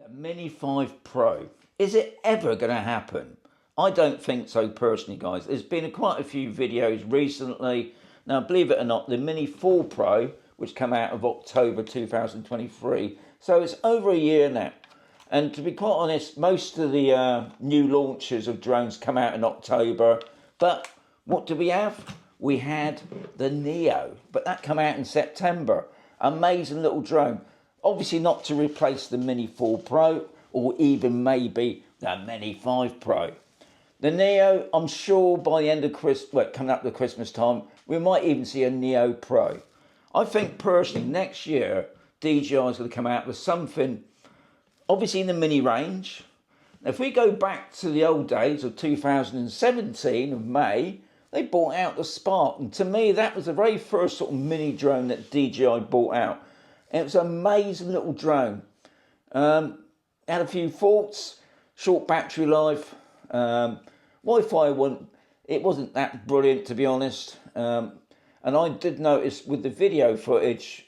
The Mini 5 Pro. Is it ever going to happen? I don't think so personally, guys. There's been quite a few videos recently. Now, believe it or not, the Mini 4 Pro, which came out of October 2023, so it's over a year now. And to be quite honest, most of the new launches of drones come out in October. But what do we have? We had the Neo, but that came out in September. Amazing little drone. Obviously not to replace the Mini 4 Pro or even maybe the Mini 5 Pro. The Neo, I'm sure by the end of coming up to Christmas time, we might even see a Neo Pro. I think personally next year, DJI is going to come out with something, obviously in the mini range. Now, if we go back to the old days of 2017 of May, they brought out the Spark. And to me, that was the very first sort of mini drone that DJI brought out. And it was an amazing little drone. Had a few faults, short battery life. Wi-Fi wasn't that brilliant, to be honest. And I did notice with the video footage,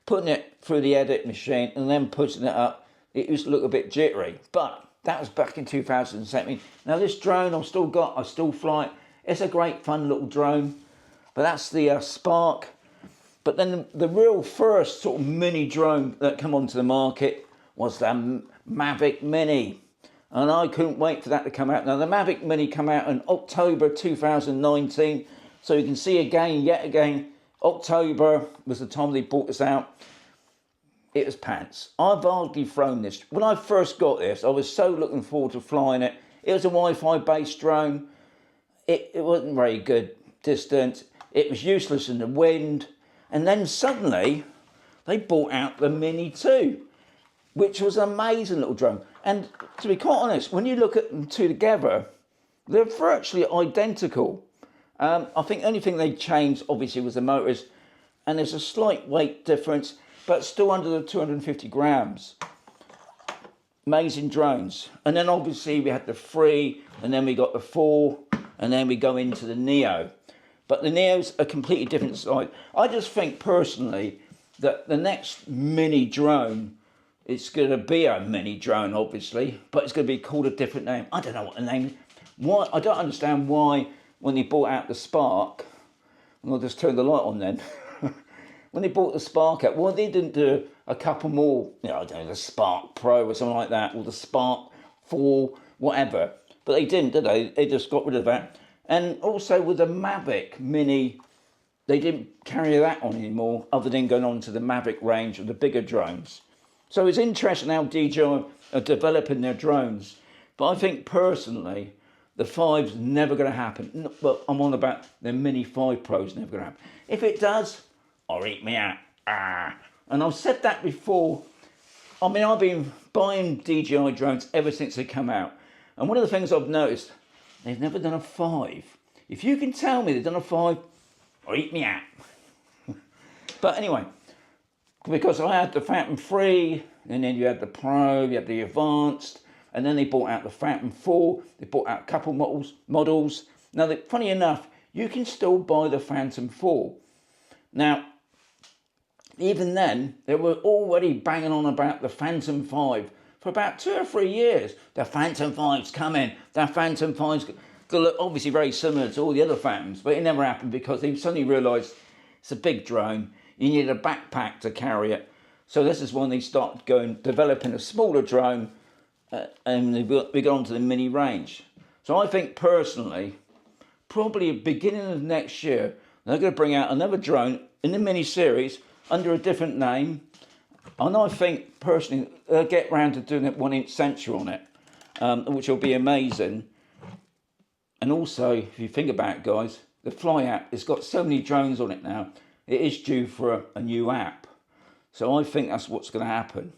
putting it through the edit machine and then putting it up, it used to look a bit jittery. But that was back in 2017. Now this drone I still fly it. It's a great fun little drone. But that's the Spark. But then the real first sort of mini drone that came onto the market was the Mavic Mini. And I couldn't wait for that to come out. Now the Mavic Mini came out in October 2019. So you can see yet again, October was the time they brought this out. It was pants. I've hardly flown this. When I first got this, I was so looking forward to flying it. It was a Wi-Fi based drone. It wasn't very good distance. It was useless in the wind. And then suddenly, they brought out the Mini 2, which was an amazing little drone. And to be quite honest, when you look at them two together, they're virtually identical. I think the only thing they changed, obviously, was the motors. And there's a slight weight difference, but still under the 250 grams. Amazing drones. And then obviously we had the 3, and then we got the 4, and then we go into the Neo. But the Neo's a completely different side. I just think personally that the next mini drone, it's going to be a mini drone, obviously, but it's going to be called a different name. I don't know what the name is. Why? I don't understand why when they brought out the Spark, and I'll just turn the light on then. When they brought the Spark out, well, they didn't do a couple more, I don't know, the Spark Pro or something like that, or the Spark 4, whatever. But they didn't, did they? They just got rid of that. And also with the Mavic Mini, they didn't carry that on anymore, other than going on to the Mavic range of the bigger drones. So it's interesting how DJI are developing their drones. But I think personally, the 5's never going to happen. Well, I'm on about the Mini 5 Pro's never going to happen. If it does, I'll eat me out. And I've said that before. I mean, I've been buying DJI drones ever since they come out. And one of the things I've noticed, they've never done a 5. If you can tell me they've done a 5, I'll eat me out. But anyway, because I had the Phantom 3, and then you had the Pro, you had the Advanced, and then they brought out the Phantom 4, they brought out a couple models. Now, funny enough, you can still buy the Phantom 4. Now, even then, they were already banging on about the Phantom 5 for about 2 or 3 years. The Phantom 5's coming, the Phantom 5's going to look obviously very similar to all the other Phantoms, but it never happened because they suddenly realised it's a big drone, you need a backpack to carry it. So this is when they started developing a smaller drone, and we got onto the mini range. So I think personally, probably beginning of next year, they're going to bring out another drone in the mini series under a different name. And I think personally, they'll get round to doing a 1-inch sensor on it, which will be amazing. And also, if you think about it, guys, the Fly app, it's got so many drones on it now, it is due for a new app. So I think that's what's going to happen.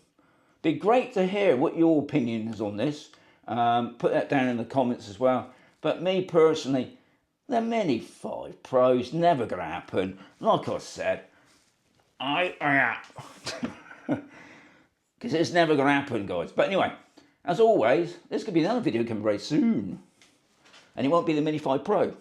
Be great to hear what your opinion is on this. Put that down in the comments as well. But me personally, the Mini 5 Pro's never going to happen. Like I said, because it's never going to happen, guys. But anyway, as always, there's going to be another video coming very soon. And it won't be the Mini 5 Pro.